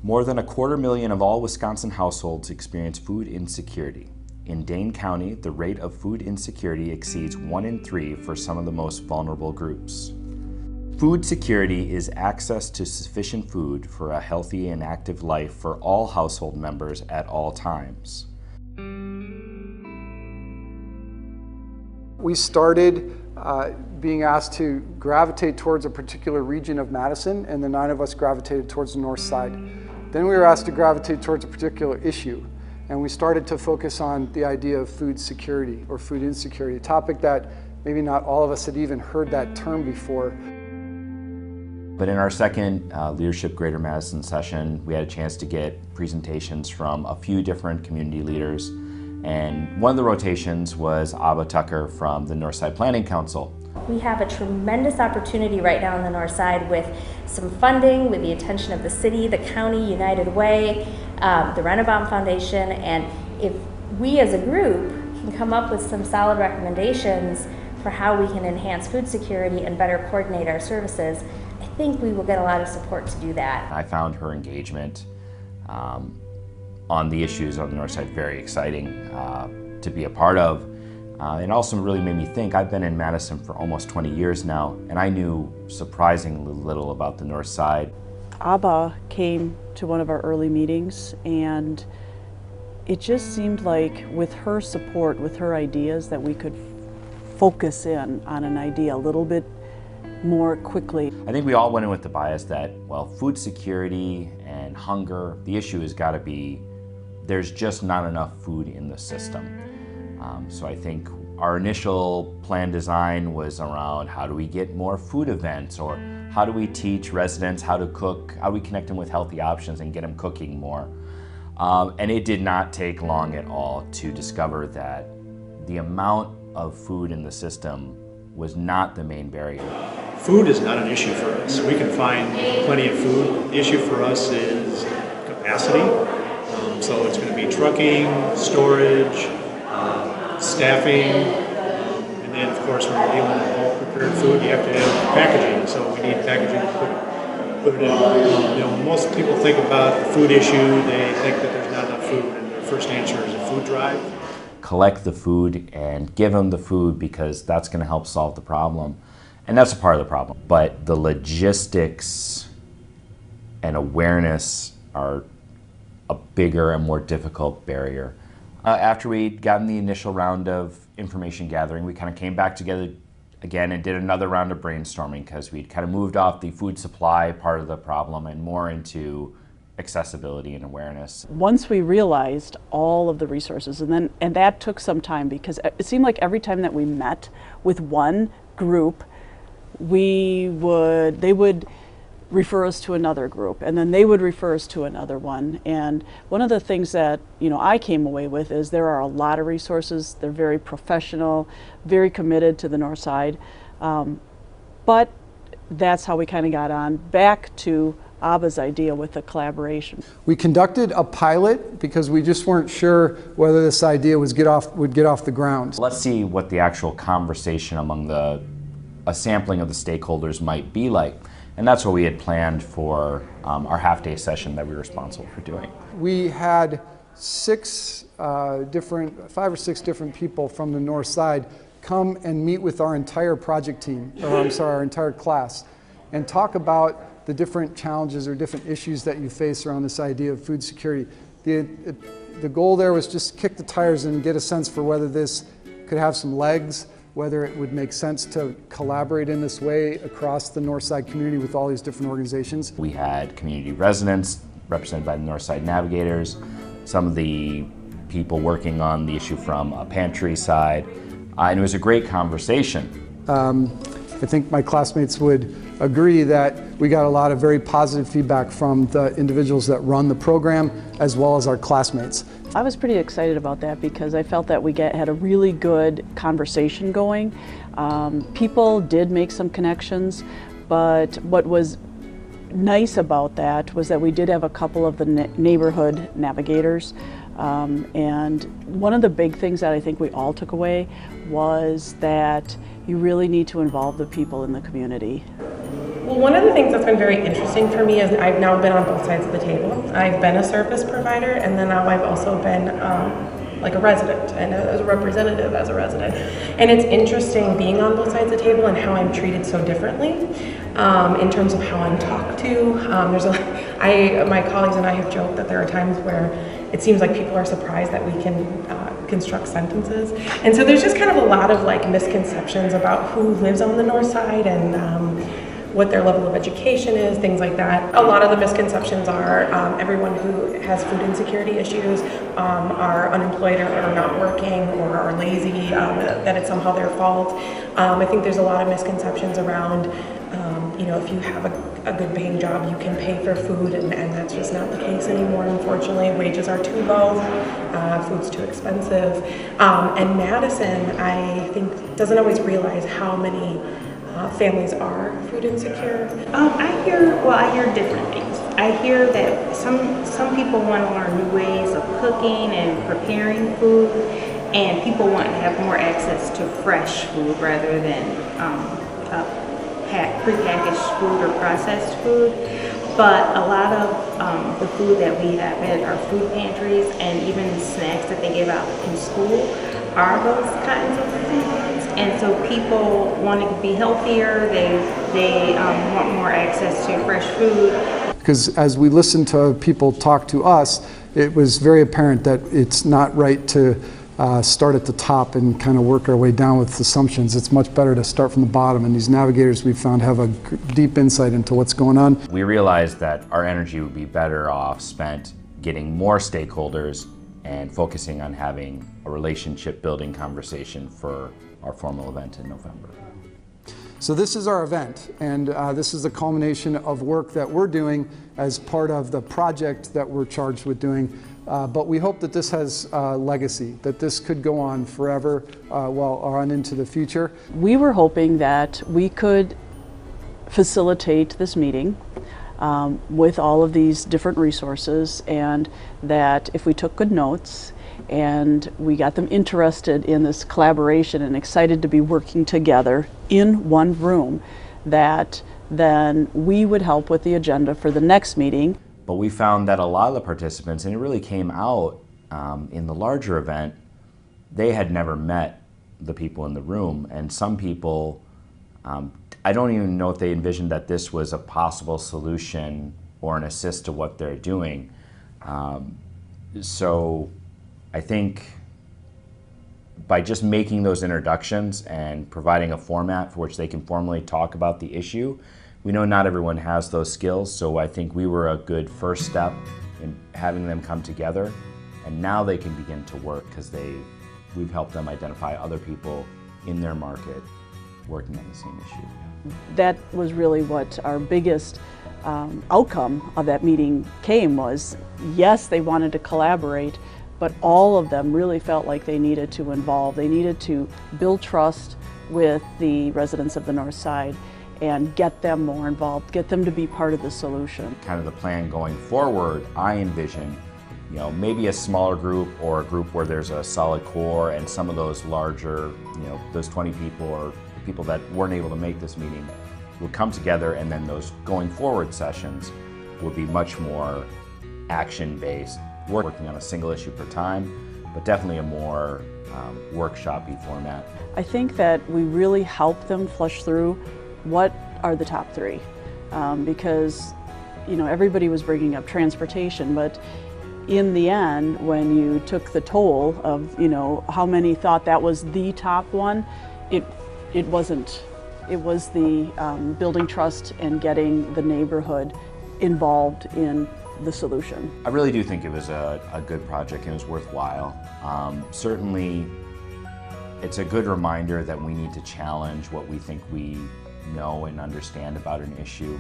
More than 250,000 of all Wisconsin households experience food insecurity. In Dane County, the rate of food insecurity exceeds 1 in 3 for some of the most vulnerable groups. Food security is access to sufficient food for a healthy and active life for all household members at all times. We started being asked to gravitate towards a particular region of Madison, and the 9 of us gravitated towards the north side. Then we were asked to gravitate towards a particular issue, and we started to focus on the idea of food security or food insecurity, a topic that maybe not all of us had even heard that term before. But in our second Leadership Greater Madison session, we had a chance to get presentations from a few different community leaders, and one of the rotations was Abba Tucker from the Northside Planning Council. We have a tremendous opportunity right now on the north side with some funding, with the attention of the city, the county, United Way, the Rennebaum Foundation, and if we as a group can come up with some solid recommendations for how we can enhance food security and better coordinate our services, I think we will get a lot of support to do that. I found her engagement on the issues on the north side very exciting to be a part of. It also really made me think. I've been in Madison for almost 20 years now, and I knew surprisingly little about the north side. Abba came to one of our early meetings, and it just seemed like with her support, with her ideas, that we could focus in on an idea a little bit more quickly. I think we all went in with the bias that, well, food security and hunger, the issue has got to be there's just not enough food in the system. So I think our initial plan design was around how do we get more food events, or how do we teach residents how to cook, how do we connect them with healthy options and get them cooking more. And it did not take long at all to discover that the amount of food in the system was not the main barrier. Food is not an issue for us. We can find plenty of food. The issue for us is capacity. So it's going to be trucking, storage, staffing, and then of course when you're dealing with bulk prepared food, you have to have packaging. So we need packaging to put it in. When most people think about the food issue, they think that there's not enough food, and their first answer is a food drive. Collect the food and give them the food because that's going to help solve the problem. And that's a part of the problem. But the logistics and awareness are a bigger and more difficult barrier. After we'd gotten the initial round of information gathering, we kind of came back together again and did another round of brainstorming because we'd kind of moved off the food supply part of the problem and more into accessibility and awareness. Once we realized all of the resources, and that took some time because it seemed like every time that we met with one group, they would refer us to another group, and then they would refer us to another one. And one of the things that I came away with is there are a lot of resources. They're very professional, very committed to the north side, but that's how we kind of got on back to Abba's idea with the collaboration. We conducted a pilot because we just weren't sure whether this idea would get off the ground. Let's see what the actual conversation among a sampling of the stakeholders might be like. And that's what we had planned for our half-day session that we were responsible for doing. We had 5 or 6 different people from the north side come and meet with our entire project team, our entire class, and talk about the different challenges or different issues that you face around this idea of food security. The goal there was just kick the tires and get a sense for whether this could have some legs, whether it would make sense to collaborate in this way across the Northside community with all these different organizations. We had community residents represented by the Northside Navigators, some of the people working on the issue from a pantry side, and it was a great conversation. I think my classmates would agree that we got a lot of very positive feedback from the individuals that run the program as well as our classmates. I was pretty excited about that because I felt that we had a really good conversation going. People did make some connections, but what was nice about that was that we did have a couple of the neighborhood navigators, and one of the big things that I think we all took away was that you really need to involve the people in the community. Well, one of the things that's been very interesting for me is I've now been on both sides of the table. I've been a service provider, and then now I've also been like a resident and as a representative as a resident. And it's interesting being on both sides of the table and how I'm treated so differently in terms of how I'm talked to. My colleagues and I have joked that there are times where it seems like people are surprised that we can construct sentences. And so there's just kind of a lot of like misconceptions about who lives on the north side and what their level of education is, things like that. A lot of the misconceptions are everyone who has food insecurity issues are unemployed or are not working or are lazy, that it's somehow their fault. I think there's a lot of misconceptions around, if you have a good paying job, you can pay for food, and that's just not the case anymore, unfortunately. Wages are too low, food's too expensive. And Madison, I think, doesn't always realize how many families are food insecure. I hear different things. I hear that some people want to learn new ways of cooking and preparing food, and people want to have more access to fresh food rather than prepackaged food or processed food. But a lot of the food that we have at our food pantries and even snacks that they give out in school are those kinds of foods. And so people want to be healthier, they want more access to fresh food. Because as we listened to people talk to us, it was very apparent that it's not right to start at the top and kind of work our way down with assumptions. It's much better to start from the bottom, and these navigators we've found have a deep insight into what's going on. We realized that our energy would be better off spent getting more stakeholders and focusing on having a relationship building conversation for our formal event in November. So this is our event, and this is the culmination of work that we're doing as part of the project that we're charged with doing. But we hope that this has legacy, that this could go on forever, well, on into the future. We were hoping that we could facilitate this meeting with all of these different resources, and that if we took good notes and we got them interested in this collaboration and excited to be working together in one room, that then we would help with the agenda for the next meeting. But we found that a lot of the participants, and it really came out in the larger event, they had never met the people in the room, and some people, I don't even know if they envisioned that this was a possible solution or an assist to what they're doing. So I think by just making those introductions and providing a format for which they can formally talk about the issue, we know not everyone has those skills, so I think we were a good first step in having them come together, and now they can begin to work because we've helped them identify other people in their market working on the same issue. That was really what our biggest outcome of that meeting was, yes, they wanted to collaborate, but all of them really felt like they needed to involve. They needed to build trust with the residents of the North Side and get them more involved, get them to be part of the solution. Kind of the plan going forward, I envision, maybe a smaller group or a group where there's a solid core, and some of those larger, those 20 people or people that weren't able to make this meeting would come together, and then those going forward sessions would be much more action-based, working on a single issue per time, but definitely a more workshop-y format. I think that we really helped them flush through what are the top three, because everybody was bringing up transportation, but in the end, when you took the toll of how many thought that was the top one, it wasn't. It was the building trust and getting the neighborhood involved in the solution. I really do think it was a good project and it was worthwhile. Certainly, it's a good reminder that we need to challenge what we think we know and understand about an issue.